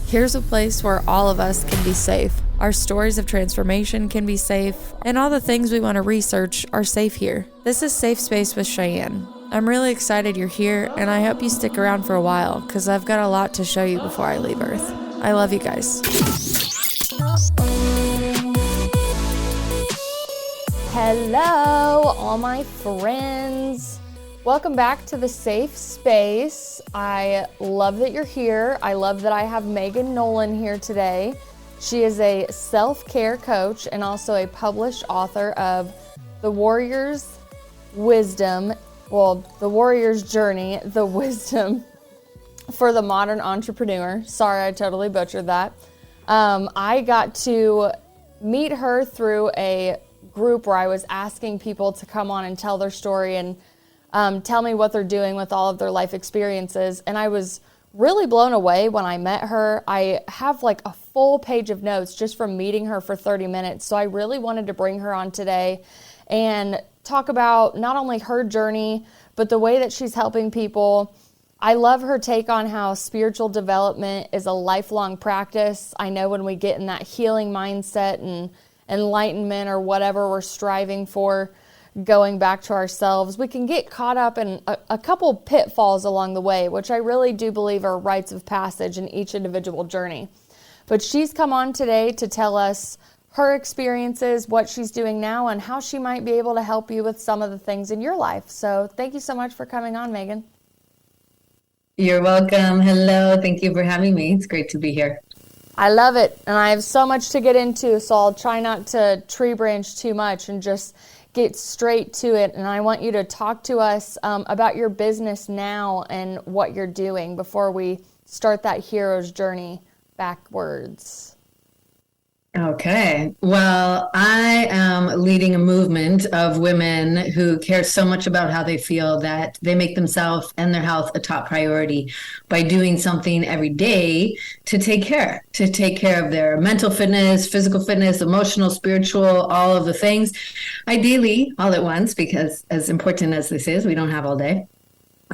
Here's a place where all of us can be safe. Our stories of transformation can be safe, and all the things we want to research are safe here. This is Safe Space with Cheyenne. I'm really excited you're here, and I hope you stick around for a while, because I've got a lot to show you before I leave Earth. I love you guys. Hello, all my friends. Welcome back to the Safe Space. I love that you're here. I love that I have Nolan here today. She is a self-care coach and also a published author of The Warrior's Wisdom, The Warrior's Journey, The Wisdom for the Modern Entrepreneur. Sorry, I totally butchered that. I got to meet her through a group where I was asking people to come on and tell their story and tell me what they're doing with all of their life experiences. And I was really blown away when I met her. I have like a full page of notes just from meeting her for 30 minutes. So I really wanted to bring her on today and talk about not only her journey, but the way that she's helping people. I love her take on how spiritual development is a lifelong practice. I know when we get in that healing mindset and enlightenment or whatever we're striving for, going back to ourselves, we can get caught up in a couple pitfalls along the way, which I really do believe are rites of passage in each individual journey. But she's come on today to tell us her experiences, what she's doing now, and how she might be able to help you with some of the things in your life. So thank you so much for coming on, Megan. You're welcome. Hello. Thank you for having me. It's great to be here. I love it. And I have so much to get into, so I'll try not to tree branch too much and just get straight to it. And I want you to talk to us about your business now and what you're doing before we start that hero's journey backwards. Okay. Well, I am leading a movement of women who care so much about how they feel that they make themselves and their health a top priority by doing something every day to take care of their mental fitness, physical fitness, emotional, spiritual, all of the things, ideally all at once, because as important as this is, we don't have all day.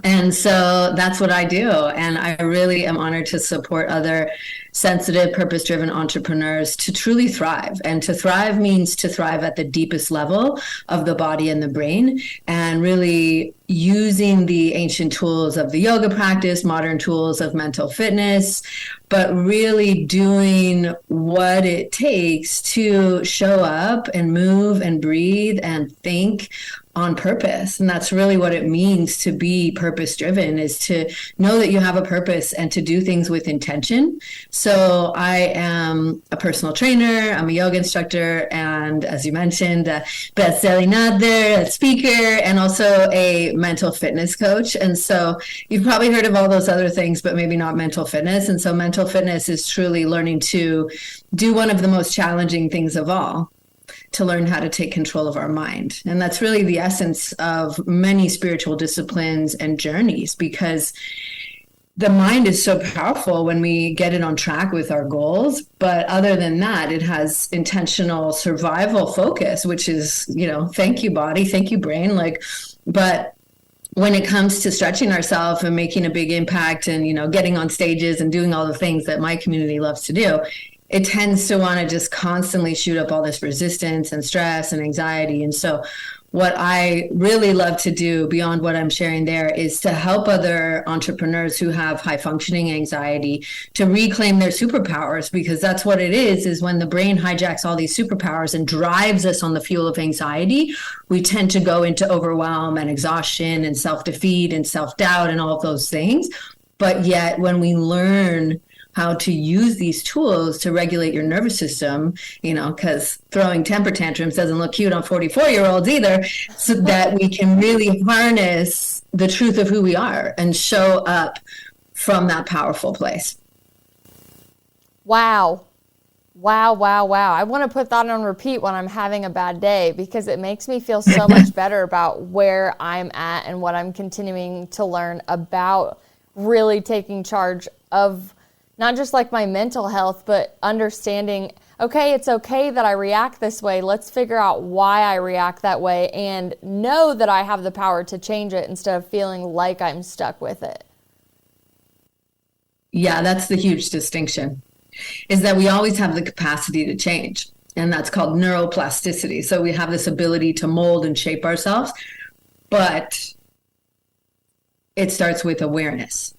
And so that's what I do. And I really am honored to support other sensitive, purpose-driven entrepreneurs to truly thrive. And to thrive means to thrive at the deepest level of the body and the brain, and really using the ancient tools of the yoga practice, modern tools of mental fitness, but really doing what it takes to show up and move and breathe and think on purpose. And that's really what it means to be purpose driven, is to know that you have a purpose and to do things with intention. So I am a personal trainer, I'm a yoga instructor, and as you mentioned, a best-selling author, a speaker, and also a mental fitness coach. And so you've probably heard of all those other things, but maybe not mental fitness. And so mental fitness is truly learning to do one of the most challenging things of all, to learn how to take control of our mind. And that's really the essence of many spiritual disciplines and journeys, because the mind is so powerful when we get it on track with our goals. But other than that, it has intentional survival focus, which is, thank you body, thank you brain. But when it comes to stretching ourselves and making a big impact and, getting on stages and doing all the things that my community loves to do, it tends to want to just constantly shoot up all this resistance and stress and anxiety. And so what I really love to do beyond what I'm sharing there is to help other entrepreneurs who have high functioning anxiety to reclaim their superpowers, because that's what it is when the brain hijacks all these superpowers and drives us on the fuel of anxiety, we tend to go into overwhelm and exhaustion and self-defeat and self-doubt and all of those things. But yet when we learn how to use these tools to regulate your nervous system, because throwing temper tantrums doesn't look cute on 44-year-olds either, so that we can really harness the truth of who we are and show up from that powerful place. Wow. Wow, wow, wow. I want to put that on repeat when I'm having a bad day, because it makes me feel so much better about where I'm at and what I'm continuing to learn about really taking charge of not just like my mental health, but understanding, okay, it's okay that I react this way. Let's figure out why I react that way and know that I have the power to change it instead of feeling like I'm stuck with it. Yeah, that's the huge distinction, is that we always have the capacity to change. And that's called neuroplasticity. So we have this ability to mold and shape ourselves, but it starts with awareness,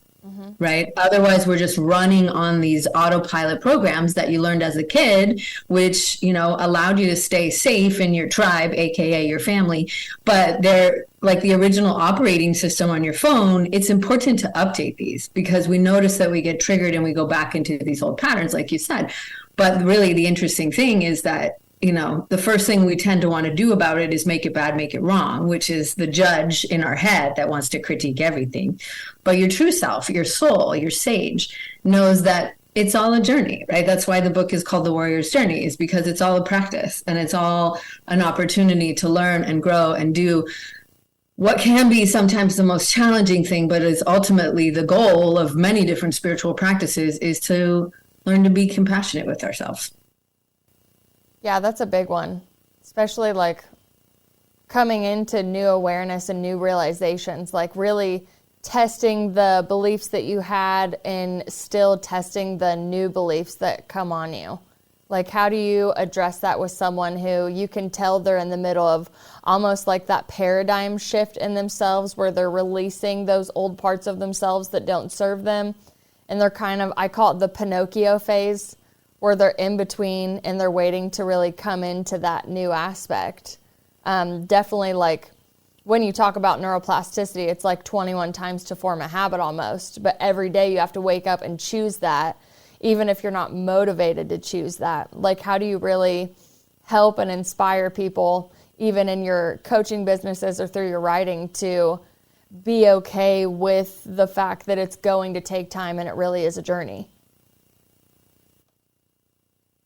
right? Otherwise, we're just running on these autopilot programs that you learned as a kid, which, allowed you to stay safe in your tribe, AKA your family. But they're like the original operating system on your phone. It's important to update these because we notice that we get triggered and we go back into these old patterns, like you said. But really, the interesting thing is that the first thing we tend to want to do about it is make it bad, make it wrong, which is the judge in our head that wants to critique everything. But your true self, your soul, your sage knows that it's all a journey, right? That's why the book is called The Warrior's Journey, is because it's all a practice and it's all an opportunity to learn and grow and do what can be sometimes the most challenging thing, but is ultimately the goal of many different spiritual practices, is to learn to be compassionate with ourselves. Yeah, that's a big one, especially like coming into new awareness and new realizations, like really testing the beliefs that you had and still testing the new beliefs that come on you. Like, how do you address that with someone who you can tell they're in the middle of almost like that paradigm shift in themselves where they're releasing those old parts of themselves that don't serve them? And they're kind of, I call it the Pinocchio phase, where they're in between and they're waiting to really come into that new aspect. Definitely, like when you talk about neuroplasticity, it's like 21 times to form a habit almost. But every day you have to wake up and choose that, even if you're not motivated to choose that. Like, how do you really help and inspire people, even in your coaching businesses or through your writing, to be okay with the fact that it's going to take time and it really is a journey?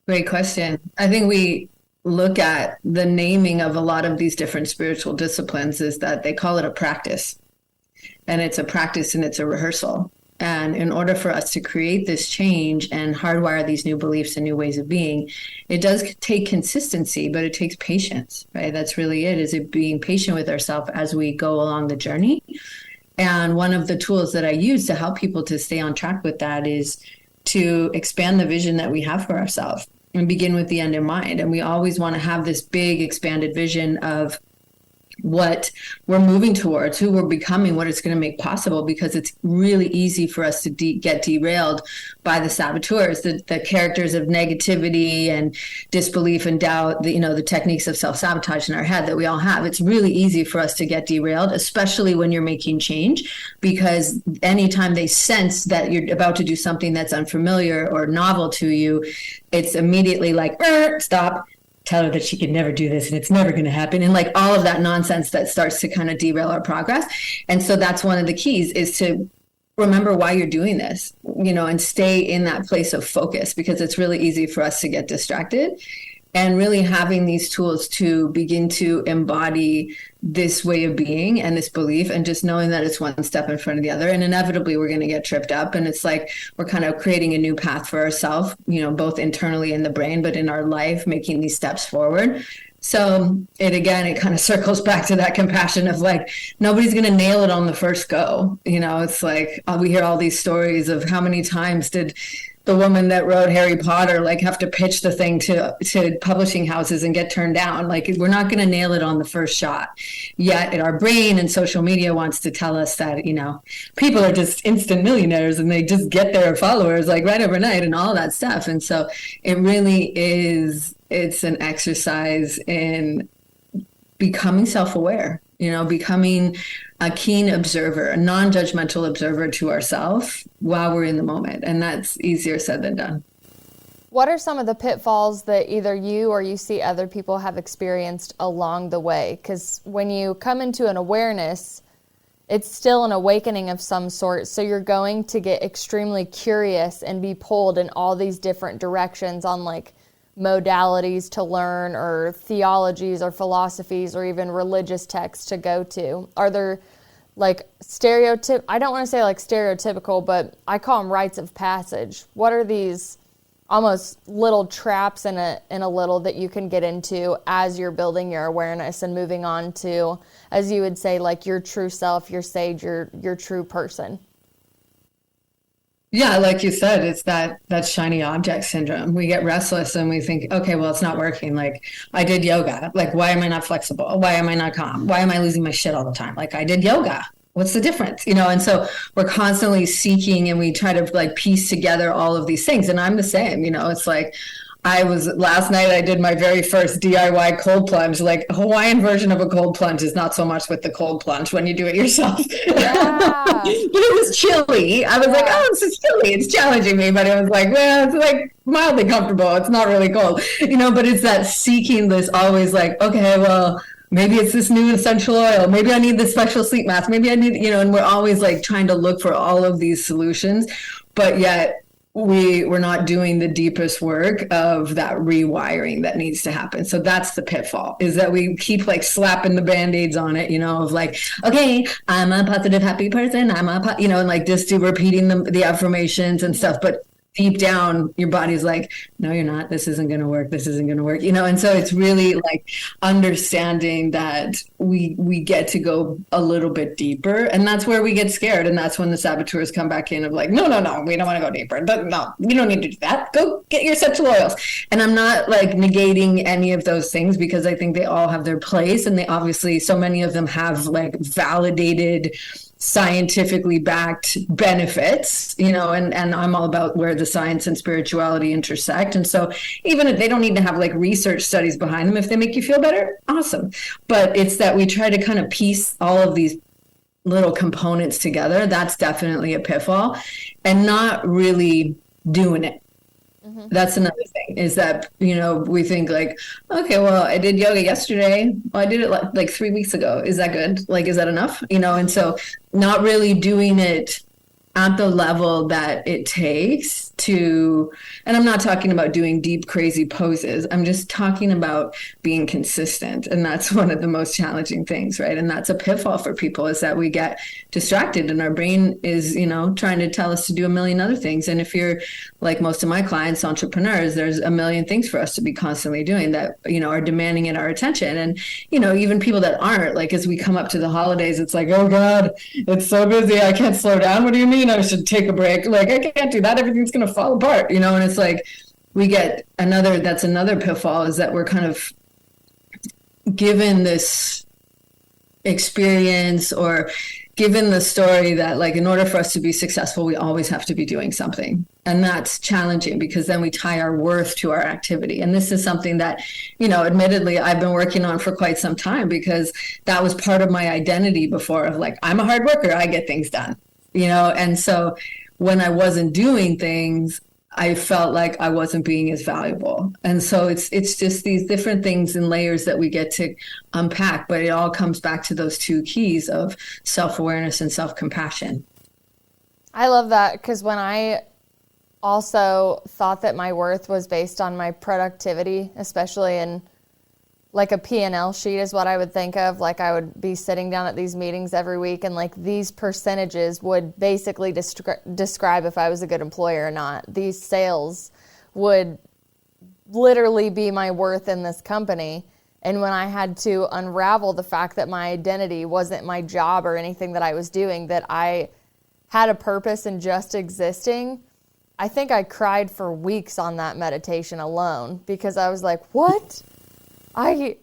Great question. I think we look at the naming of a lot of these different spiritual disciplines is that they call it a practice. And it's a practice and it's a rehearsal. And in order for us to create this change and hardwire these new beliefs and new ways of being, it does take consistency, but it takes patience, right? That's really it, is it being patient with ourselves as we go along the journey. And one of the tools that I use to help people to stay on track with that is to expand the vision that we have for ourselves and begin with the end in mind. And we always want to have this big expanded vision of what we're moving towards, who we're becoming, what it's going to make possible, because it's really easy for us to get derailed by the saboteurs, the characters of negativity and disbelief and doubt, the techniques of self-sabotage in our head that we all have. It's really easy for us to get derailed, especially when you're making change, because anytime they sense that you're about to do something that's unfamiliar or novel to you, it's immediately like, stop. Tell her that she could never do this and it's never going to happen. And like all of that nonsense that starts to kind of derail our progress. And so that's one of the keys, is to remember why you're doing this, and stay in that place of focus, because it's really easy for us to get distracted. And really having these tools to begin to embody this way of being and this belief, and just knowing that it's one step in front of the other. And inevitably we're going to get tripped up. And it's like we're kind of creating a new path for ourselves, both internally in the brain, but in our life, making these steps forward. So it kind of circles back to that compassion of like, nobody's going to nail it on the first go. It's like we hear all these stories of how many times did the woman that wrote Harry Potter have to pitch the thing to publishing houses and get turned down. Like, we're not going to nail it on the first shot. Yet our brain and social media wants to tell us that, people are just instant millionaires and they just get their followers right overnight and all that stuff. And so it really is, it's an exercise in becoming self-aware, becoming a keen observer, a non-judgmental observer to ourselves while we're in the moment. And that's easier said than done. What are some of the pitfalls that either you or you see other people have experienced along the way? Because when you come into an awareness, it's still an awakening of some sort. So you're going to get extremely curious and be pulled in all these different directions on modalities to learn, or theologies or philosophies, or even religious texts to go to. Are there I don't want to say stereotypical, but I call them rites of passage. What are these almost little traps in a little that you can get into as you're building your awareness and moving on to, as you would say, your true self, your sage, your true person? Yeah, like you said, it's that shiny object syndrome. We get restless and we think, okay, well, it's not working. Like I did yoga. Like, why am I not flexible? Why am I not calm? Why am I losing my shit all the time? Like I did yoga. What's the difference? And so we're constantly seeking and we try to like piece together all of these things. And I'm the same, it's like last night I did my very first DIY cold plunge. Like a Hawaiian version of a cold plunge is not so much with the cold plunge when you do it yourself. Yeah. But it was chilly. I was like, oh, this is chilly. It's challenging me. But it was like, well, it's like mildly comfortable. It's not really cold, but it's that seeking this always like, okay, well, maybe it's this new essential oil. Maybe I need this special sleep mask. Maybe I need, and we're always like trying to look for all of these solutions, but yet we're not doing the deepest work of that rewiring that needs to happen. So that's the pitfall, is that we keep like slapping the band-aids on it, of like, okay, I'm a positive, happy person. And like just do repeating the affirmations and stuff. But deep down, your body's like, no, you're not. This isn't going to work. This isn't going to work. And so it's really like understanding that we get to go a little bit deeper, and that's where we get scared. And that's when the saboteurs come back in of like, no, we don't want to go deeper. No, you don't need to do that. Go get your essential oils. And I'm not like negating any of those things, because I think they all have their place, and they obviously, so many of them have like validated, scientifically backed benefits, and I'm all about where the science and spirituality intersect. And so even if they don't need to have like research studies behind them, if they make you feel better, awesome. But it's that we try to kind of piece all of these little components together. That's definitely a pitfall, and not really doing it. That's another thing, is that, we think like, okay, well, I did yoga yesterday. Well, I did it like 3 weeks ago. Is that good? Like, is that enough? And so not really doing it at the level that it takes to, and I'm not talking about doing deep, crazy poses. I'm just talking about being consistent. And that's one of the most challenging things, right? And that's a pitfall for people, is that we get distracted and our brain is, trying to tell us to do a million other things. And if you're like most of my clients, entrepreneurs, there's a million things for us to be constantly doing that, are demanding in our attention. And, even people that aren't, like, as we come up to the holidays, it's like, oh God, it's so busy. I can't slow down. What do you mean I should take a break? Like, I can't do that. Everything's going to fall apart, and it's like that's another pitfall, is that we're kind of given this experience or given the story that, like, in order for us to be successful, we always have to be doing something. And that's challenging, because then we tie our worth to our activity. And this is something that, admittedly, I've been working on for quite some time, because that was part of my identity before, of like, I'm a hard worker, I get things done, and so when I wasn't doing things, I felt like I wasn't being as valuable. And so it's just these different things and layers that we get to unpack, but it all comes back to those two keys of self-awareness and self-compassion. I love that, because when I also thought that my worth was based on my productivity, especially in like a P&L sheet is what I would think of. Like, I would be sitting down at these meetings every week, and like these percentages would basically describe if I was a good employer or not. These sales would literally be my worth in this company. And when I had to unravel the fact that my identity wasn't my job or anything that I was doing, that I had a purpose in just existing, I think I cried for weeks on that meditation alone, because I was like, what? I'm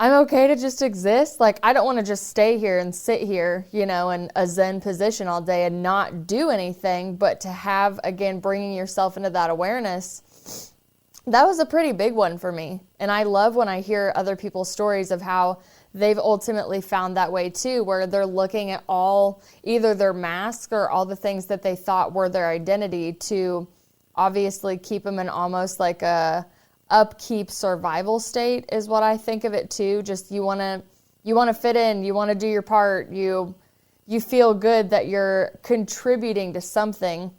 okay to just exist. Like, I don't want to just stay here and sit here, in a Zen position all day and not do anything, but to have, again, bringing yourself into that awareness, that was a pretty big one for me. And I love when I hear other people's stories of how they've ultimately found that way too, where they're looking at all, either their mask or all the things that they thought were their identity, to obviously keep them in almost like a upkeep survival state, is what I think of it too. Just you want to fit in, you want to do your part, you feel good that you're contributing to something.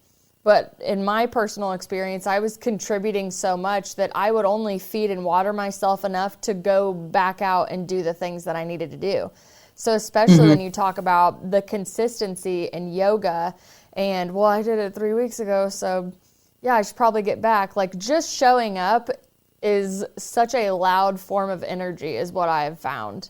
But in my personal experience, I was contributing so much that I would only feed and water myself enough to go back out and do the things that I needed to do. So especially when you talk about the consistency in yoga, and well, I did it 3 weeks ago, so yeah, I should probably get back. Like, just showing up is such a loud form of energy, is what I have found.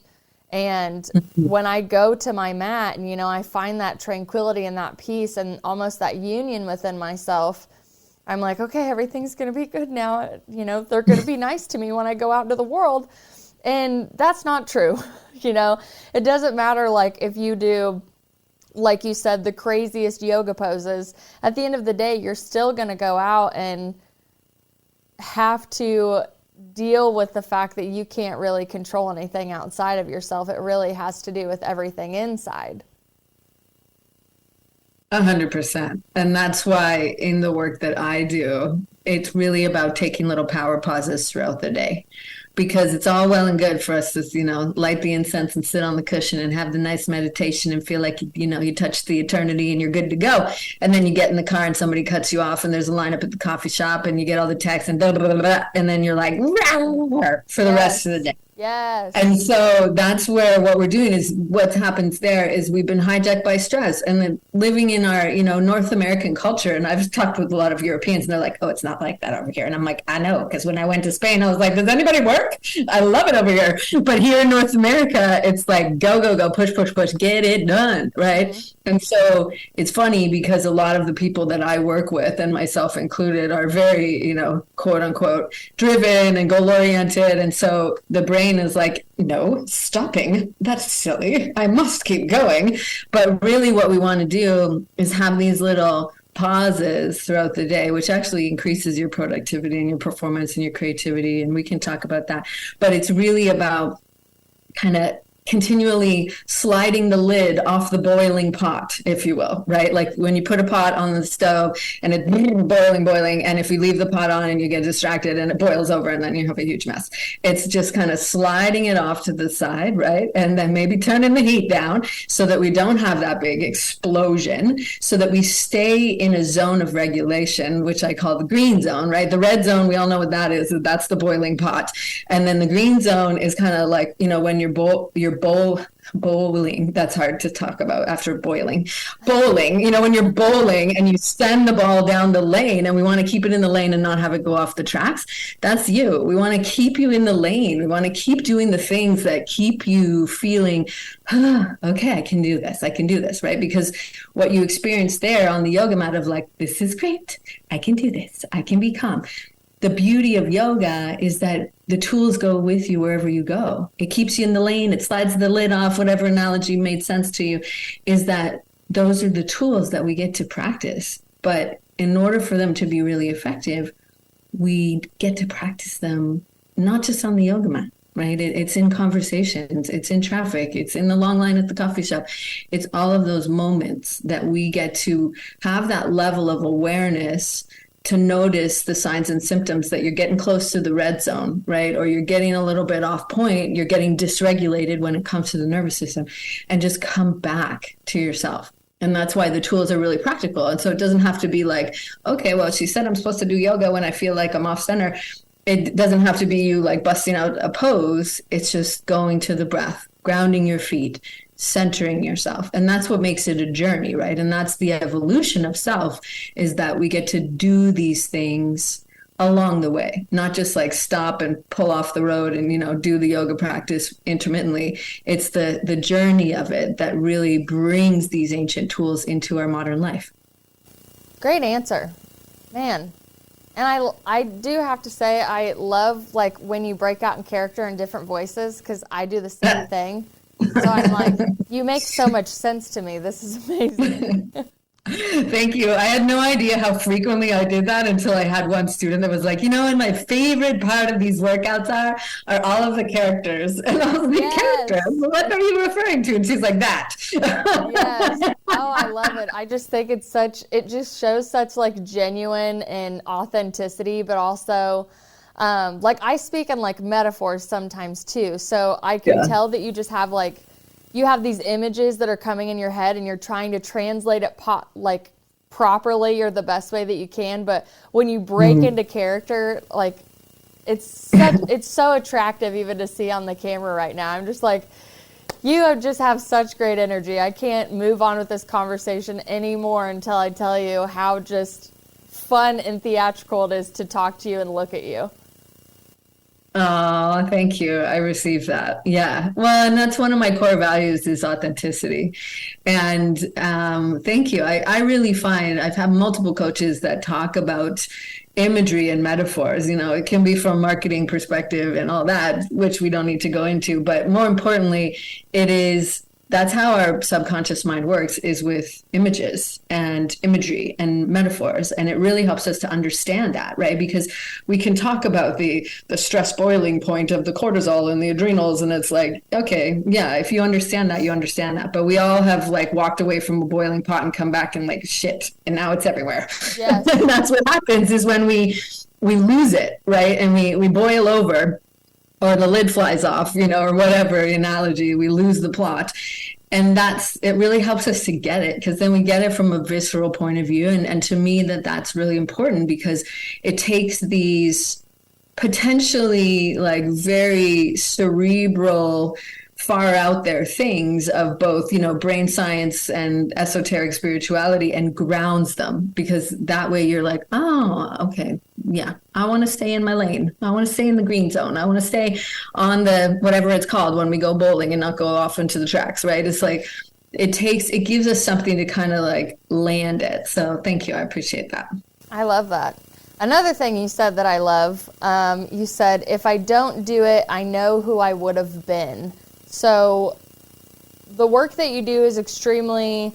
And when I go to my mat and, I find that tranquility and that peace and almost that union within myself, I'm like, okay, everything's going to be good now. They're going to be nice to me when I go out into the world. And that's not true. It doesn't matter like if you do, like you said, the craziest yoga poses. At the end of the day, you're still going to go out and have to deal with the fact that you can't really control anything outside of yourself. It really has to do with everything inside. 100%. And that's why in the work that I do, it's really about taking little power pauses throughout the day. Because it's all well and good for us to, light the incense and sit on the cushion and have the nice meditation and feel like, you touched the eternity and you're good to go. And then you get in the car and somebody cuts you off and there's a lineup at the coffee shop and you get all the texts and blah, blah, blah, blah, and then you're like, for the rest of the day. Yes. And so that's where what we're doing is what happens there is we've been hijacked by stress and then living in our, North American culture. And I've talked with a lot of Europeans and they're like, oh, it's not like that over here. And I'm like, I know, because when I went to Spain, I was like, does anybody work? I love it over here. But here in North America, it's like, go, go, go, push, push, push, get it done. Right. Mm-hmm. And so it's funny because a lot of the people that I work with and myself included are very, quote unquote, driven and goal oriented. And so the brain is like, no, stopping. That's silly. I must keep going. But really what we want to do is have these little pauses throughout the day, which actually increases your productivity and your performance and your creativity. And we can talk about that. But it's really about kind of continually sliding the lid off the boiling pot, if you will, right? Like when you put a pot on the stove and it's boiling, and if you leave the pot on and you get distracted and it boils over and then you have a huge mess. It's just kind of sliding it off to the side, right? And then maybe turning the heat down so that we don't have that big explosion, so that we stay in a zone of regulation, which I call the green zone, right? The red zone, we all know what that is. That's the boiling pot. And then the green zone is kind of like, when you're bowling, that's hard to talk about after bowling, when you're bowling and you send the ball down the lane, and we want to keep it in the lane and not have it go off the tracks. That's you. We want to keep you in the lane. We want to keep doing the things that keep you feeling, okay, I can do this, right? Because what you experience there on the yoga mat of like, this is great, I can do this, I can be calm. The beauty of yoga is that the tools go with you wherever you go. It keeps you in the lane. It slides the lid off, whatever analogy made sense to you, is that those are the tools that we get to practice. But in order for them to be really effective, we get to practice them not just on the yoga mat, right? It's in conversations, it's in traffic, it's in the long line at the coffee shop. It's all of those moments that we get to have that level of awareness to notice the signs and symptoms that you're getting close to the red zone, right? Or you're getting a little bit off point, you're getting dysregulated when it comes to the nervous system, and just come back to yourself. And that's why the tools are really practical. And so it doesn't have to be like, okay, well, she said I'm supposed to do yoga when I feel like I'm off center. It doesn't have to be you like busting out a pose. It's just going to the breath, grounding your feet, centering yourself. And that's what makes it a journey, right? And that's the evolution of self, is that we get to do these things along the way, not just like stop and pull off the road and, do the yoga practice intermittently. It's the journey of it that really brings these ancient tools into our modern life. Great answer, man. And I do have to say, I love like when you break out in character in different voices, because I do the same thing. So I'm like, you make so much sense to me. This is amazing. Thank you. I had no idea how frequently I did that until I had one student that was like, and my favorite part of these workouts are all of the characters. And I was like, yes. Characters? What are you referring to? And she's like, that. Yes. Oh, I love it. I just think it just shows such like genuine and authenticity, but also like I speak in like metaphors sometimes too. So I can tell that you just have like, you have these images that are coming in your head and you're trying to translate it like properly or the best way that you can. But when you break into character, like it's so attractive even to see on the camera right now. I'm just like, you just have such great energy. I can't move on with this conversation anymore until I tell you how just fun and theatrical it is to talk to you and look at you. Oh, thank you. I received that. Yeah. Well, and that's one of my core values is authenticity. And thank you. I really find I've had multiple coaches that talk about imagery and metaphors. You know, it can be from marketing perspective and all that, which we don't need to go into. But more importantly, it is that's how our subconscious mind works is with images and imagery and metaphors, and it really helps us to understand that, right? Because we can talk about the stress boiling point of the cortisol and the adrenals, and it's like, okay, yeah, if you understand that, you understand that. But we all have like walked away from a boiling pot and come back and like shit, and now it's everywhere. Yes. And that's what happens is when we lose it, right? And we boil over, or the lid flies off, you know, or whatever analogy, we lose the plot. And it really helps us to get it, because then we get it from a visceral point of view. And to me, that's really important, because it takes these potentially like very cerebral, far out there things of both, you know, brain science and esoteric spirituality, and grounds them, because that way you're like, oh, okay, yeah, I want to stay in my lane. I want to stay in the green zone. I want to stay on the whatever it's called when we go bowling and not go off into the tracks, right? It's like it gives us something to kind of like land it. So thank you. I appreciate that. I love that. Another thing you said that I love, you said, if I don't do it, I know who I would have been. So the work that you do is extremely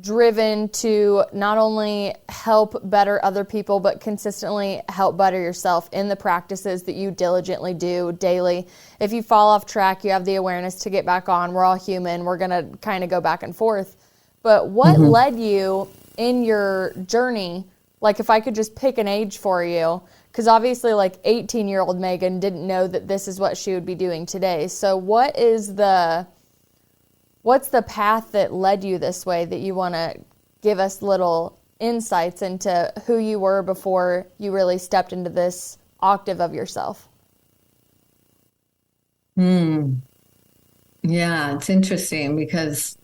driven to not only help better other people, but consistently help better yourself in the practices that you diligently do daily. If you fall off track, you have the awareness to get back on. We're all human. We're going to kind of go back and forth. But what led you in your journey? Like, if I could just pick an age for you, because obviously like 18-year-old Megan didn't know that this is what she would be doing today. So what's the path that led you this way, that you want to give us little insights into who you were before you really stepped into this octave of yourself? Yeah, it's interesting, because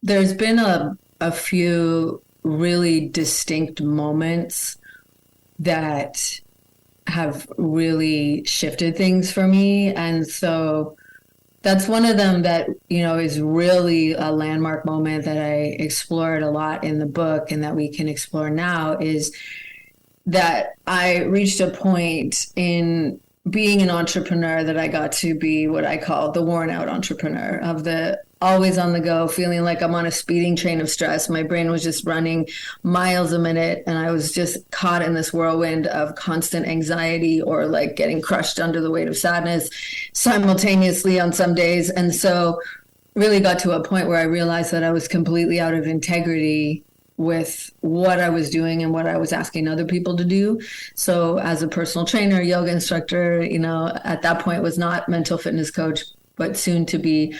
there's been a few really distinct moments that have really shifted things for me. And so that's one of them that, you know, is really a landmark moment that I explored a lot in the book, and that we can explore now, is that I reached a point in being an entrepreneur that I got to be what I call the worn out entrepreneur, of the always on the go, feeling like I'm on a speeding train of stress. My brain was just running miles a minute, and I was just caught in this whirlwind of constant anxiety, or like getting crushed under the weight of sadness simultaneously on some days. And so really got to a point where I realized that I was completely out of integrity with what I was doing and what I was asking other people to do. So as a personal trainer, yoga instructor, you know, at that point was not mental fitness coach, but soon to be,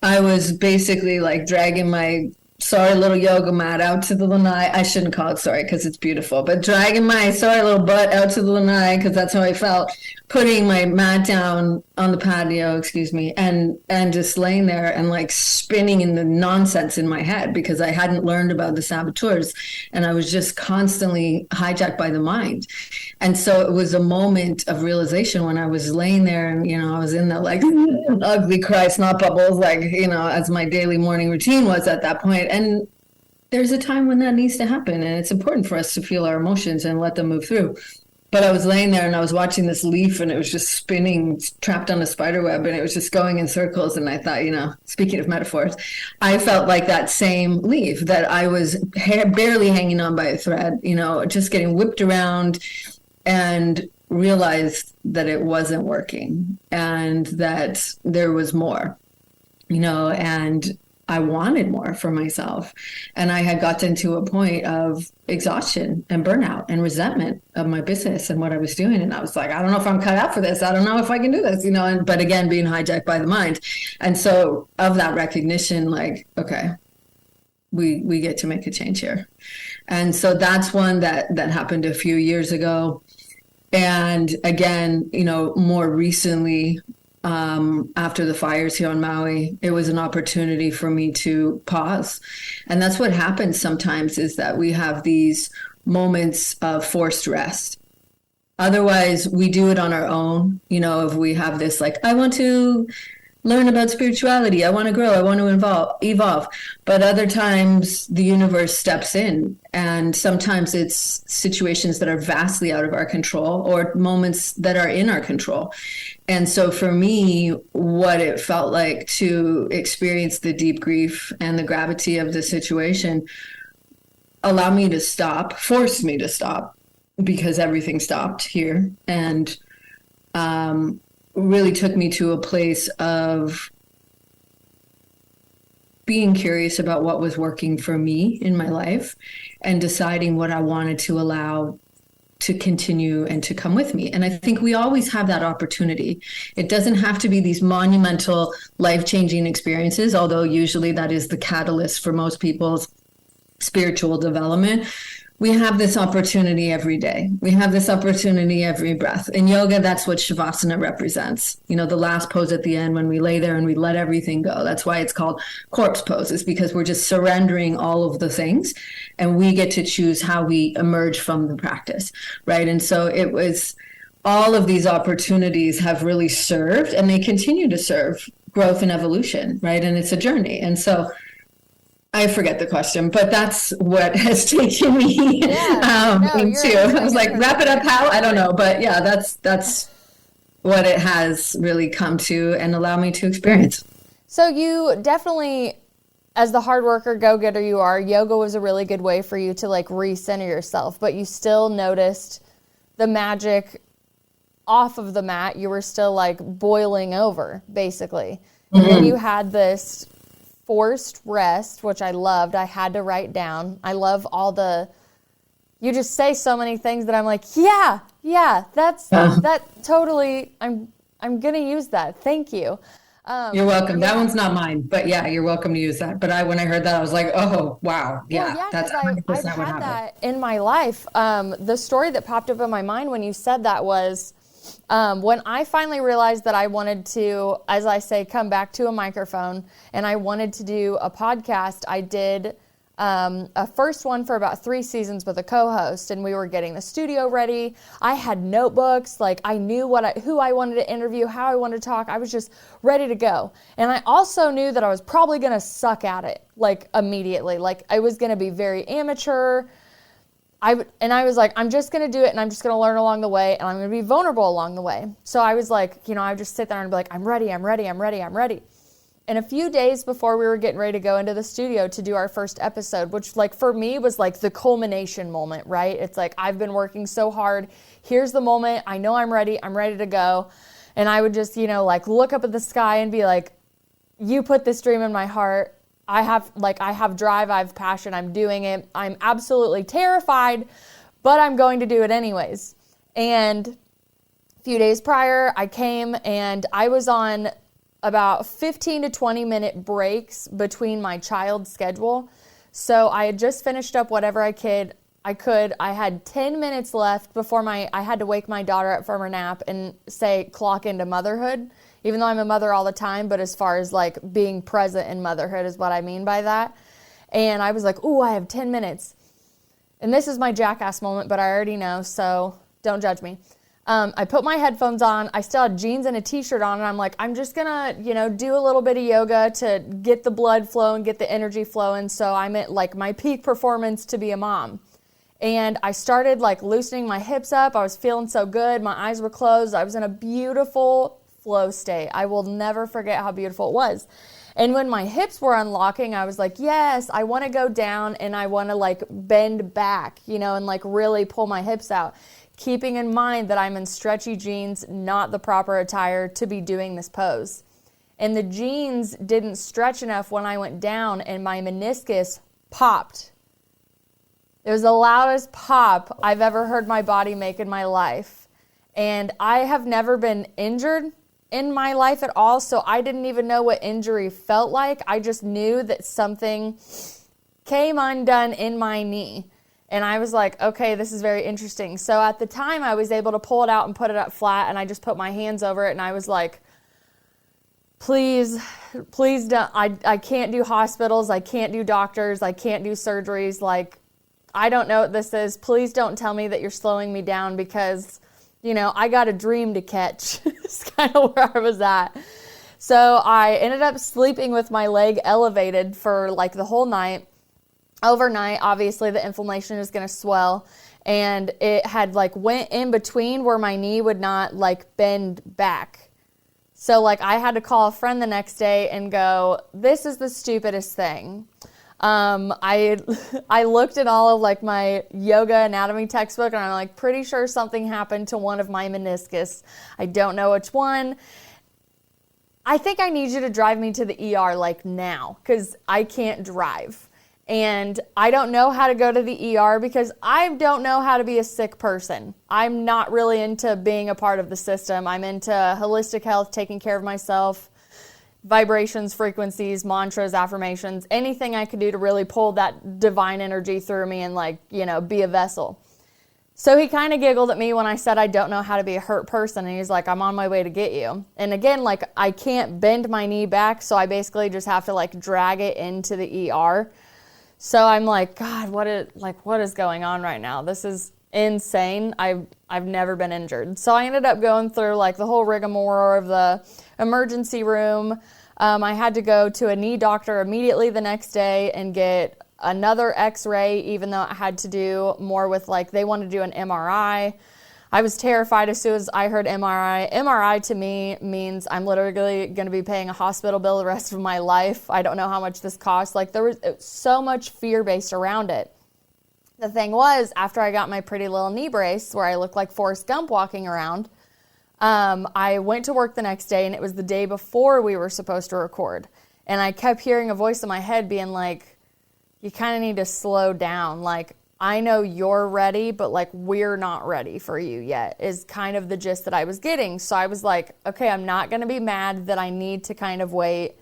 I was basically like dragging my sorry little yoga mat out to the lanai. I shouldn't call it sorry, because it's beautiful, but dragging my sorry little butt out to the lanai, because that's how I felt, putting my mat down on the patio, and just laying there and like spinning in the nonsense in my head, because I hadn't learned about the saboteurs, and I was just constantly hijacked by the mind. And so it was a moment of realization when I was laying there, and, you know, I was in that like ugly cry, snot bubbles, like, you know, as my daily morning routine was at that point. And there's a time when that needs to happen, and it's important for us to feel our emotions and let them move through. But I was laying there and I was watching this leaf, and it was just spinning, trapped on a spider web, and it was just going in circles. And I thought, you know, speaking of metaphors, I felt like that same leaf, that I was barely hanging on by a thread, you know, just getting whipped around, and realized that it wasn't working, and that there was more, you know, and I wanted more for myself. And I had gotten to a point of exhaustion and burnout and resentment of my business and what I was doing. And I was like, I don't know if I'm cut out for this. I don't know if I can do this, you know, but again, being hijacked by the mind. And so of that recognition, like, okay, we get to make a change here. And so that's one that happened a few years ago. And again, you know, more recently, after the fires here on Maui, it was an opportunity for me to pause. And that's what happens sometimes, is that we have these moments of forced rest. Otherwise, we do it on our own. You know, if we have this, like, I want to learn about spirituality, I want to grow, I want to evolve. But other times the universe steps in, and sometimes it's situations that are vastly out of our control or moments that are in our control. And so for me, what it felt like to experience the deep grief and the gravity of the situation allowed me to stop, forced me to stop, because everything stopped here. And really took me to a place of being curious about what was working for me in my life and deciding what I wanted to allow to continue and to come with me. And I think we always have that opportunity. It doesn't have to be these monumental, life-changing experiences, although usually that is the catalyst for most people's spiritual development. We have this opportunity every day. We have this opportunity every breath. In yoga, that's what Shavasana represents. You know, the last pose at the end when we lay there and we let everything go. That's why it's called corpse poses, because we're just surrendering all of the things and we get to choose how we emerge from the practice, right? And so it was, all of these opportunities have really served, and they continue to serve growth and evolution, right? And it's a journey. And so I forget the question, but that's what has taken me into. I was like, wrap it up how? I don't know. But yeah, that's what it has really come to and allow me to experience. So you definitely, as the hard worker, go-getter you are, yoga was a really good way for you to like recenter yourself, but you still noticed the magic off of the mat. You were still like boiling over, basically. And then you had this forced rest, which I loved. I had to write down. I love you just say so many things that I'm like, yeah, that totally, I'm going to use that. Thank you. You're welcome. That one's not mine, but yeah, you're welcome to use that. But when I heard that, I was like, oh, wow. Yeah, that's 100% what happened. I've had that in my life. The story that popped up in my mind when you said that was, when I finally realized that I wanted to, as I say, come back to a microphone and I wanted to do a podcast, I did a first one for about 3 seasons with a co-host, and we were getting the studio ready. I had notebooks, like I knew who I wanted to interview, how I wanted to talk. I was just ready to go. And I also knew that I was probably going to suck at it, like immediately. Like I was going to be very amateur. I was like, I'm just going to do it, and I'm just going to learn along the way, and I'm going to be vulnerable along the way. So I was like, I would just sit there and be like, I'm ready. And a few days before we were getting ready to go into the studio to do our first episode, which like for me was like the culmination moment, right? It's like, I've been working so hard. Here's the moment. I know I'm ready to go. And I would just, like look up at the sky and be like, you put this dream in my heart. I have drive, I have passion, I'm doing it. I'm absolutely terrified, but I'm going to do it anyways. And a few days prior, I came and I was on about 15 to 20 minute breaks between my child's schedule. So I had just finished up whatever I could. I had 10 minutes left before I had to wake my daughter up from her nap and say clock into motherhood. Even though I'm a mother all the time, but as far as like being present in motherhood is what I mean by that. And I was like, ooh, I have 10 minutes. And this is my jackass moment, but I already know, so don't judge me. I put my headphones on. I still had jeans and a t-shirt on, and I'm like, I'm just gonna, do a little bit of yoga to get the blood flowing, get the energy flowing. So I'm at like my peak performance to be a mom. And I started like loosening my hips up. I was feeling so good. My eyes were closed. I was in a beautiful flow state. I will never forget how beautiful it was. And when my hips were unlocking, I was like, yes, I want to go down and I want to like bend back, and like really pull my hips out, keeping in mind that I'm in stretchy jeans, not the proper attire to be doing this pose. And the jeans didn't stretch enough when I went down, and my meniscus popped. It was the loudest pop I've ever heard my body make in my life. And I have never been injured in my life at all, so I didn't even know what injury felt like. I just knew that something came undone in my knee. And I was like, okay, this is very interesting. So at the time, I was able to pull it out and put it up flat, and I just put my hands over it, and I was like, please don't. I can't do hospitals. I can't do doctors. I can't do surgeries. Like, I don't know what this is. Please don't tell me that you're slowing me down, because I got a dream to catch. It's kind of where I was at. So I ended up sleeping with my leg elevated for like the whole night. Overnight, obviously the inflammation is going to swell, and it had like went in between where my knee would not like bend back. So like I had to call a friend the next day and go, this is the stupidest thing. I looked at all of like my yoga anatomy textbook, and I'm like pretty sure something happened to one of my meniscus. I don't know which one. I think I need you to drive me to the ER like now, because I can't drive. And I don't know how to go to the ER because I don't know how to be a sick person. I'm not really into being a part of the system. I'm into holistic health, taking care of myself, vibrations, frequencies, mantras, affirmations, anything I could do to really pull that divine energy through me and be a vessel. So he kind of giggled at me when I said I don't know how to be a hurt person, and he's like, I'm on my way to get you. And again, like I can't bend my knee back, so I basically just have to like drag it into the ER. So I'm like, God, what is going on right now? This is insane. I've never been injured. So I ended up going through like the whole rigmarole of the emergency room. I had to go to a knee doctor immediately the next day and get another x-ray, even though I had to do more with like, they wanted to do an MRI. I was terrified as soon as I heard MRI. MRI to me means I'm literally going to be paying a hospital bill the rest of my life. I don't know how much this costs. Like there was so much fear based around it. The thing was, after I got my pretty little knee brace where I looked like Forrest Gump walking around, I went to work the next day, and it was the day before we were supposed to record. And I kept hearing a voice in my head being like, you kind of need to slow down. Like, I know you're ready, but like we're not ready for you yet, is kind of the gist that I was getting. So I was like, okay, I'm not going to be mad that I need to kind of wait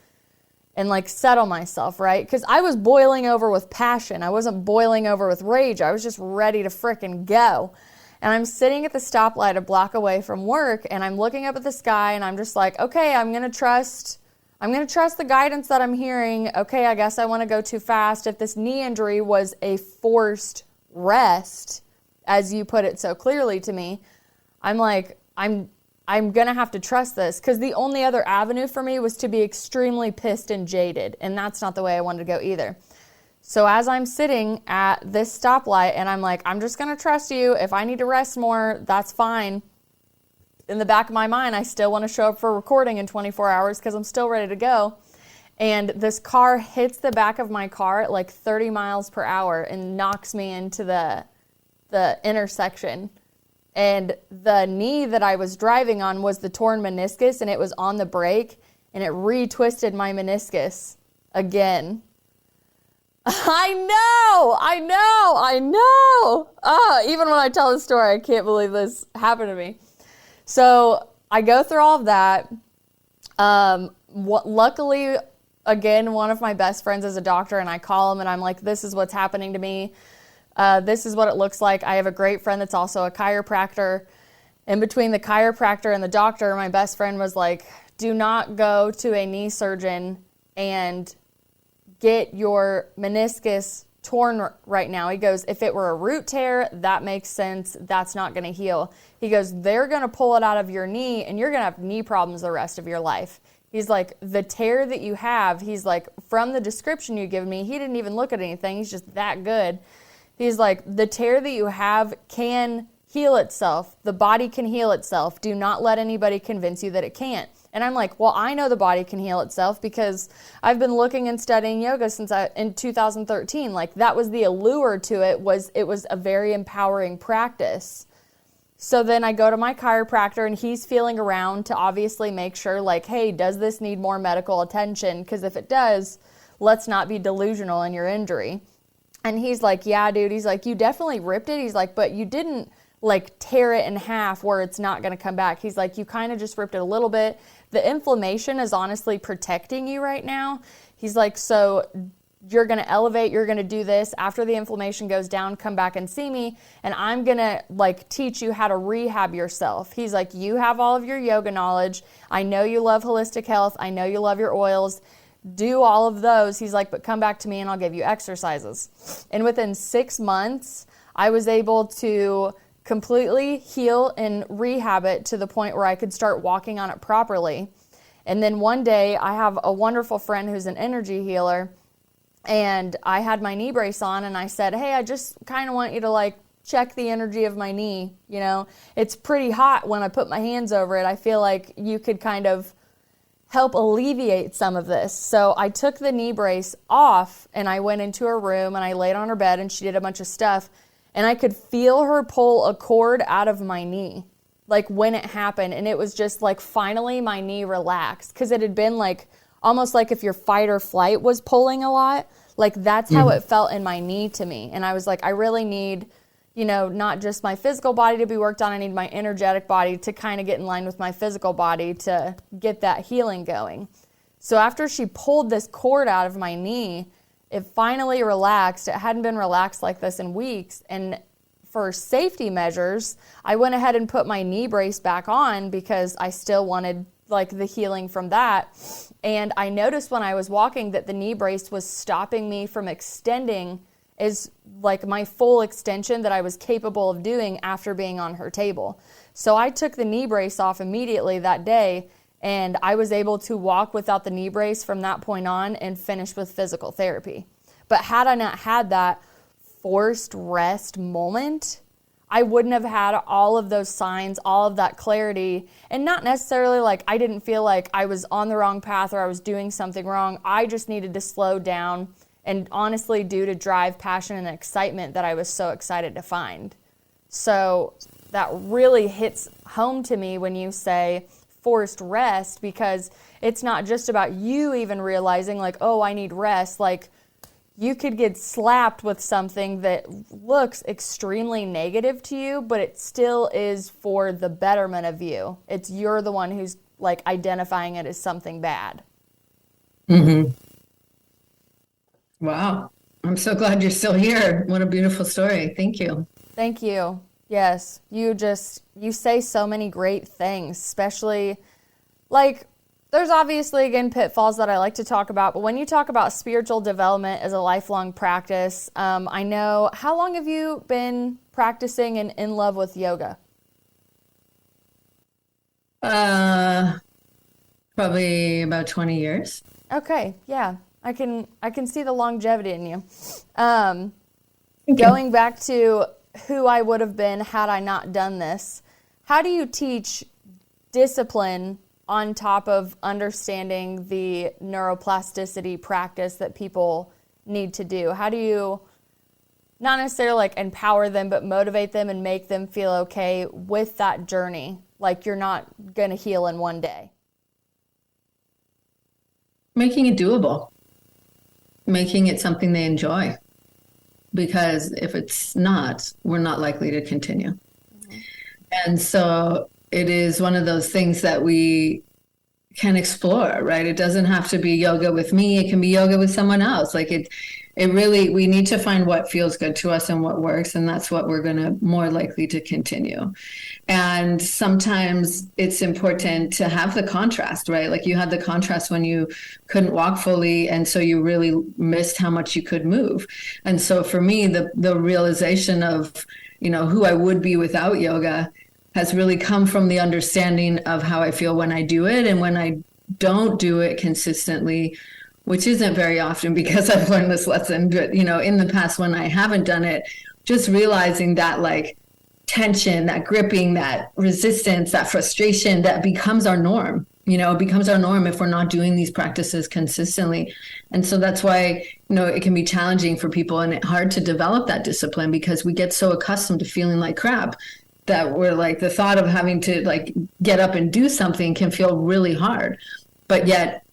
and like settle myself, right? Because I was boiling over with passion. I wasn't boiling over with rage. I was just ready to frickin' go. And I'm sitting at the stoplight a block away from work, and I'm looking up at the sky, and I'm just like, okay, I'm going to trust the guidance that I'm hearing. Okay, I guess I want to go too fast. If this knee injury was a forced rest, as you put it so clearly to me, I'm like, I'm going to have to trust this, because the only other avenue for me was to be extremely pissed and jaded, and that's not the way I wanted to go either. So as I'm sitting at this stoplight, and I'm like, I'm just going to trust you. If I need to rest more, that's fine. In the back of my mind, I still want to show up for recording in 24 hours because I'm still ready to go. And this car hits the back of my car at like 30 miles per hour and knocks me into the intersection. And the knee that I was driving on was the torn meniscus, and it was on the brake, and it retwisted my meniscus again. I know. Even when I tell the story, I can't believe this happened to me. So I go through all of that. Luckily, again, one of my best friends is a doctor, and I call him and I'm like, this is what's happening to me. This is what it looks like. I have a great friend that's also a chiropractor. In between the chiropractor and the doctor, my best friend was like, do not go to a knee surgeon and get your meniscus torn right now. He goes, if it were a root tear, that makes sense. That's not going to heal. He goes, they're going to pull it out of your knee, and you're going to have knee problems the rest of your life. He's like, the tear that you have, he's like, from the description you give me, he didn't even look at anything. He's just that good. He's like, the tear that you have can heal itself. The body can heal itself. Do not let anybody convince you that it can't. And I'm like, well, I know the body can heal itself because I've been looking and studying yoga since in 2013. Like, that was the allure to it, was a very empowering practice. So then I go to my chiropractor, and he's feeling around to obviously make sure, like, hey, does this need more medical attention? Because if it does, let's not be delusional in your injury. And he's like, yeah, dude. He's like, you definitely ripped it. He's like, but you didn't like tear it in half where it's not going to come back. He's like, you kind of just ripped it a little bit. The inflammation is honestly protecting you right now. He's like, so you're going to elevate, you're going to do this. After the inflammation goes down, come back and see me, and I'm going to like teach you how to rehab yourself. He's like, you have all of your yoga knowledge. I know you love holistic health. I know you love your oils. Do all of those. He's like, but come back to me and I'll give you exercises. And within 6 months, I was able to completely heal and rehab it to the point where I could start walking on it properly. And then one day I have a wonderful friend who's an energy healer, and I had my knee brace on and I said, hey, I just kind of want you to like check the energy of my knee. You know, it's pretty hot when I put my hands over it. I feel like you could kind of help alleviate some of this. So I took the knee brace off and I went into her room and I laid on her bed and she did a bunch of stuff, and I could feel her pull a cord out of my knee, like when it happened. And it was just like finally my knee relaxed, because it had been like almost like if your fight or flight was pulling a lot, like that's how it felt in my knee to me. And I was like, I really need, you know, not just my physical body to be worked on, I need my energetic body to kind of get in line with my physical body to get that healing going. So after she pulled this cord out of my knee, it finally relaxed. It hadn't been relaxed like this in weeks. And for safety measures, I went ahead and put my knee brace back on because I still wanted like the healing from that. And I noticed when I was walking that the knee brace was stopping me from extending is like my full extension that I was capable of doing after being on her table. So I took the knee brace off immediately that day, and I was able to walk without the knee brace from that point on and finish with physical therapy. But had I not had that forced rest moment, I wouldn't have had all of those signs, all of that clarity, and not necessarily like I didn't feel like I was on the wrong path or I was doing something wrong. I just needed to slow down, and honestly due to drive, passion, and excitement that I was so excited to find. So that really hits home to me when you say forced rest, because it's not just about you even realizing like, oh, I need rest. Like you could get slapped with something that looks extremely negative to you, but it still is for the betterment of you. It's you're the one who's like identifying it as something bad. Mm-hmm. Wow. I'm so glad you're still here. What a beautiful story. Thank you. Thank you. Yes, you say so many great things, especially like there's obviously, again, pitfalls that I like to talk about, but when you talk about spiritual development as a lifelong practice, I know, how long have you been practicing and in love with yoga? Probably about 20 years. Okay, yeah, I can see the longevity in you. Thank Going you. back to who I would have been had I not done this, how do you teach discipline on top of understanding the neuroplasticity practice that people need to do? How do you not necessarily like empower them, but motivate them and make them feel okay with that journey? Like you're not going to heal in one day. Making it doable, making it something they enjoy. Because if it's not, we're not likely to continue. Mm-hmm. And so it is one of those things that we can explore, right? It doesn't have to be yoga with me. It can be yoga with someone else. Like it really, we need to find what feels good to us and what works. And that's what we're going to more likely to continue. And sometimes it's important to have the contrast, right? Like you had the contrast when you couldn't walk fully. And so you really missed how much you could move. And so for me, the realization of, you know, who I would be without yoga has really come from the understanding of how I feel when I do it. And when I don't do it consistently, which isn't very often because I've learned this lesson, but, you know, in the past when I haven't done it, just realizing that like tension, that gripping, that resistance, that frustration, that becomes our norm. You know, it becomes our norm if we're not doing these practices consistently. And so that's why, you know, it can be challenging for people and hard to develop that discipline because we get so accustomed to feeling like crap that we're like, the thought of having to like get up and do something can feel really hard. But yet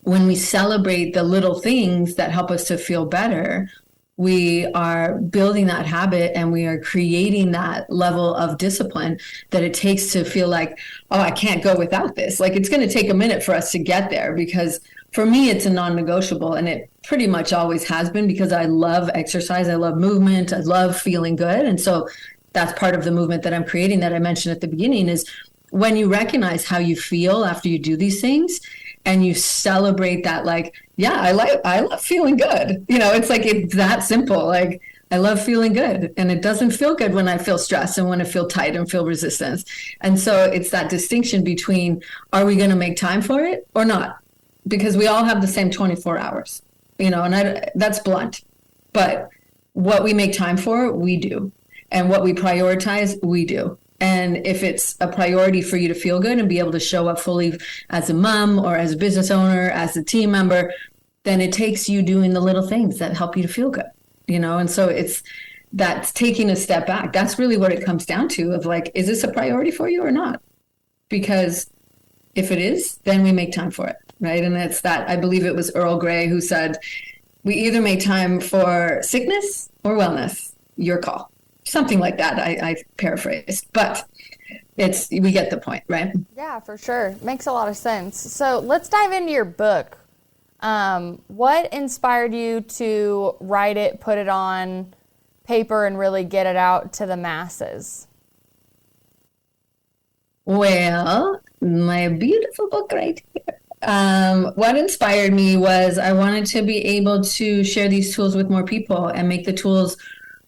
when we celebrate the little things that help us to feel better, we are building that habit and we are creating that level of discipline that it takes to feel like, oh, I can't go without this. Like it's going to take a minute for us to get there, because for me, it's a non-negotiable, and it pretty much always has been, because I love exercise. I love movement. I love feeling good. And so that's part of the movement that I'm creating that I mentioned at the beginning, is when you recognize how you feel after you do these things and you celebrate that, like, yeah, I love feeling good. You know, it's like, it's that simple. Like I love feeling good. And it doesn't feel good when I feel stressed and when I feel tight and feel resistance. And so it's that distinction between, are we going to make time for it or not? Because we all have the same 24 hours, and that's blunt. But what we make time for, we do. And what we prioritize, we do. And if it's a priority for you to feel good and be able to show up fully as a mom or as a business owner, as a team member, then it takes you doing the little things that help you to feel good, And so that's taking a step back. That's really what it comes down to, of like, is this a priority for you or not? Because if it is, then we make time for it, right? And it's that, I believe it was Earl Grey who said, we either make time for sickness or wellness, your call. Something like that, I paraphrased, but we get the point, right? Yeah, for sure. Makes a lot of sense. So let's dive into your book. What inspired you to write it, put it on paper, and really get it out to the masses? Well, my beautiful book right here. What inspired me was I wanted to be able to share these tools with more people and make the tools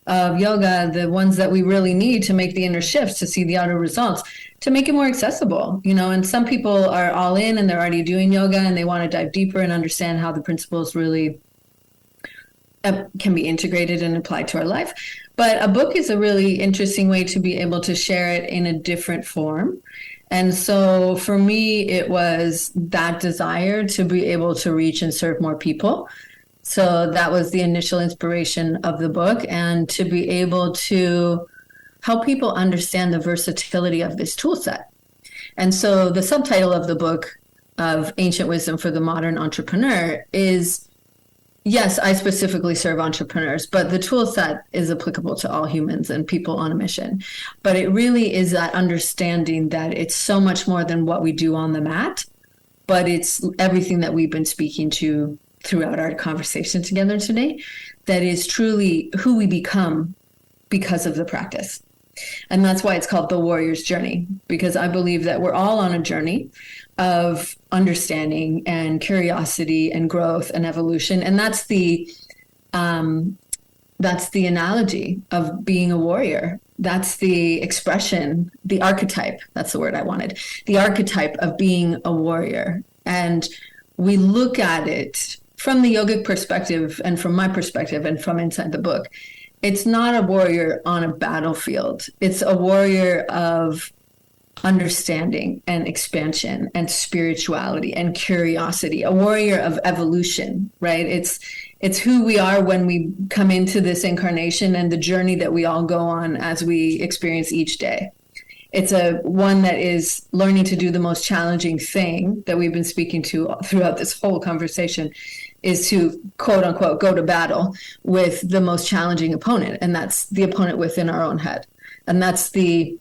of yoga, the ones that we really need to make the inner shifts, to see the outer results, to make it more accessible, and some people are all in and they're already doing yoga and they want to dive deeper and understand how the principles really can be integrated and applied to our life. But a book is a really interesting way to be able to share it in a different form. And so for me, it was that desire to be able to reach and serve more people. So that was the initial inspiration of the book, and to be able to help people understand the versatility of this tool set. And so the subtitle of the book, of Ancient Wisdom for the Modern Entrepreneur, is, yes, I specifically serve entrepreneurs, but the tool set is applicable to all humans and people on a mission. But it really is that understanding that it's so much more than what we do on the mat, but it's everything that we've been speaking to throughout our conversation together today, that is truly who we become because of the practice. And that's why it's called The Warrior's Journey, because I believe that we're all on a journey of understanding and curiosity and growth and evolution. And that's the analogy of being a warrior. That's the expression, the archetype. That's the word I wanted. The archetype of being a warrior. And we look at it from the yogic perspective and from my perspective and from inside the book. It's not a warrior on a battlefield. It's a warrior of understanding and expansion and spirituality and curiosity, a warrior of evolution, right? It's who we are when we come into this incarnation and the journey that we all go on as we experience each day. It's one that is learning to do the most challenging thing that we've been speaking to throughout this whole conversation, is to, quote unquote, go to battle with the most challenging opponent. And that's the opponent within our own head. And that's the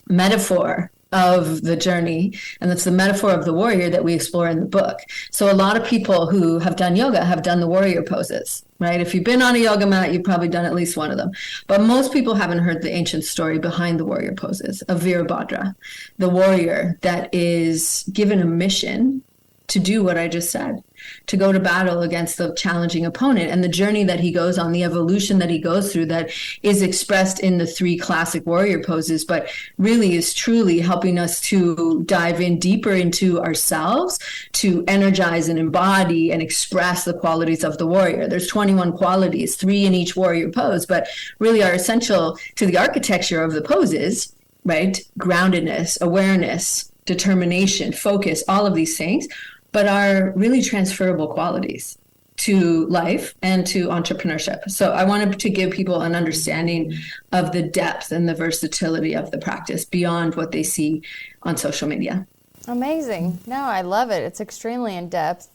metaphor of the journey. And that's the metaphor of the warrior that we explore in the book. So a lot of people who have done yoga have done the warrior poses, right? If you've been on a yoga mat, you've probably done at least one of them. But most people haven't heard the ancient story behind the warrior poses of Virabhadra, the warrior that is given a mission to do what I just said, to go to battle against the challenging opponent, and the journey that he goes on, the evolution that he goes through, that is expressed in the 3 classic warrior poses, but really is truly helping us to dive in deeper into ourselves, to energize and embody and express the qualities of the warrior. There's 21 qualities, 3 in each warrior pose, but really are essential to the architecture of the poses, right? Groundedness, awareness, determination, focus, all of these things, but are really transferable qualities to life and to entrepreneurship. So I wanted to give people an understanding of the depth and the versatility of the practice beyond what they see on social media. Amazing. No, I love it. It's extremely in depth.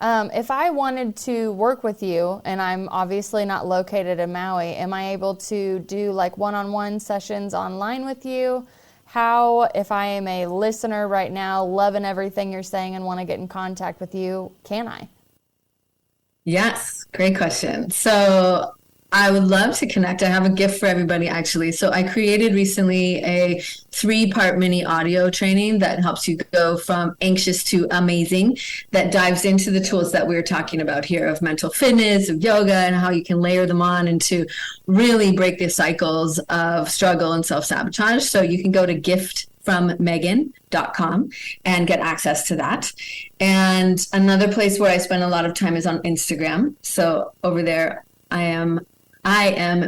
If I wanted to work with you, and I'm obviously not located in Maui, am I able to do like one-on-one sessions online with you? How, if I am a listener right now, loving everything you're saying and want to get in contact with you, can I? Yes, great question. So I would love to connect. I have a gift for everybody, actually. So I created recently a 3-part mini audio training that helps you go from anxious to amazing, that dives into the tools that we were talking about here of mental fitness, of yoga, and how you can layer them on and to really break the cycles of struggle and self-sabotage. So you can go to giftfrommegan.com and get access to that. And another place where I spend a lot of time is on Instagram. So over there, I am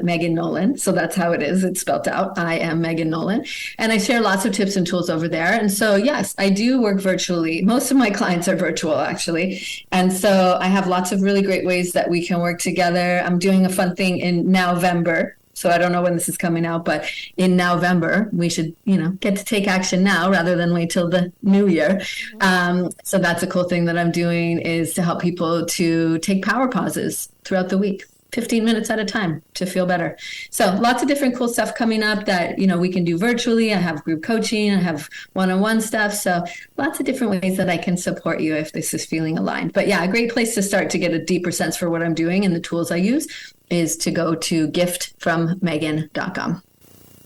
Megan Nolan. So that's how it is. It's spelled out. I am Megan Nolan. And I share lots of tips and tools over there. And so, yes, I do work virtually. Most of my clients are virtual, actually. And so I have lots of really great ways that we can work together. I'm doing a fun thing in November. So I don't know when this is coming out, but in November, we should, get to take action now rather than wait till the new year. So that's a cool thing that I'm doing, is to help people to take power pauses throughout the week. 15 minutes at a time to feel better. So lots of different cool stuff coming up that, we can do virtually. I have group coaching, I have one-on-one stuff. So lots of different ways that I can support you if this is feeling aligned. But yeah, a great place to start to get a deeper sense for what I'm doing and the tools I use is to go to giftfrommegan.com.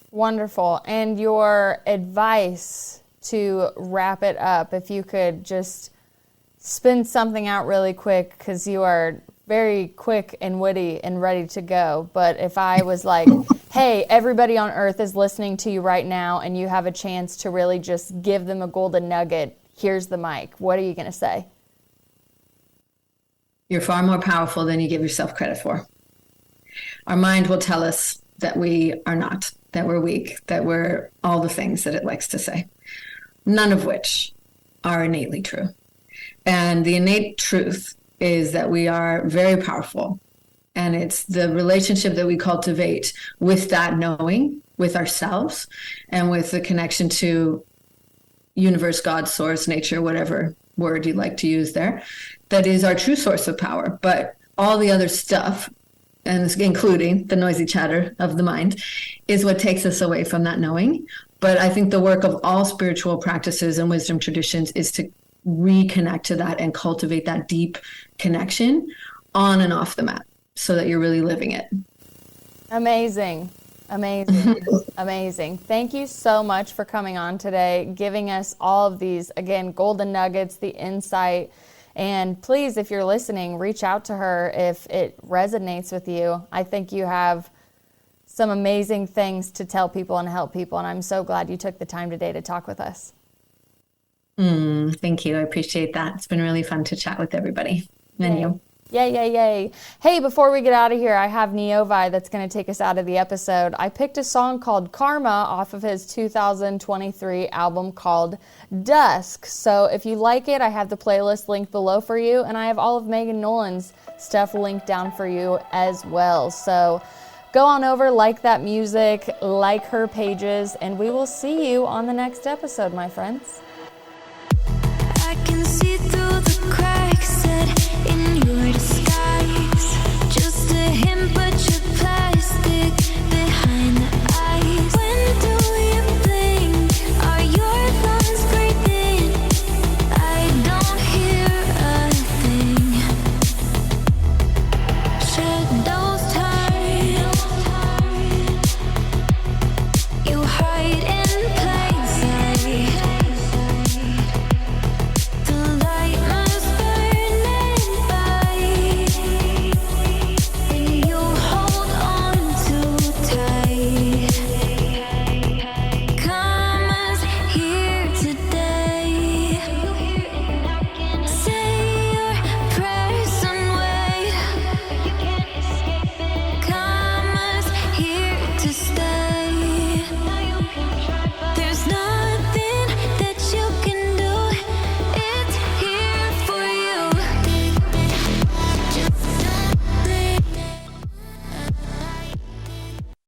Wonderful. And your advice to wrap it up, if you could just spin something out really quick, because you are very quick and witty and ready to go. But if I was like, hey, everybody on earth is listening to you right now and you have a chance to really just give them a golden nugget, here's the mic. What are you going to say? You're far more powerful than you give yourself credit for. Our mind will tell us that we are not, that we're weak, that we're all the things that it likes to say, none of which are innately true. And the innate truth is that we are very powerful. And it's the relationship that we cultivate with that knowing, with ourselves, and with the connection to universe, God, source, nature, whatever word you like to use there, that is our true source of power. But all the other stuff, and including the noisy chatter of the mind, is what takes us away from that knowing. But I think the work of all spiritual practices and wisdom traditions is to reconnect to that and cultivate that deep connection on and off the mat so that you're really living it. Amazing. Amazing. Thank you so much for coming on today, giving us all of these, again, golden nuggets, the insight. And please, if you're listening, reach out to her if it resonates with you. I think you have some amazing things to tell people and help people. And I'm so glad you took the time today to talk with us. Thank you. I appreciate that. It's been really fun to chat with everybody. And you. Yay. Hey, before we get out of here, I have Neovi that's going to take us out of the episode. I picked a song called Karma off of his 2023 album called Dusk. So if you like it, I have the playlist linked below for you, and I have all of Megan Nolan's stuff linked down for you as well. So go on over, like that music, like her pages, and we will see you on the next episode, my friends.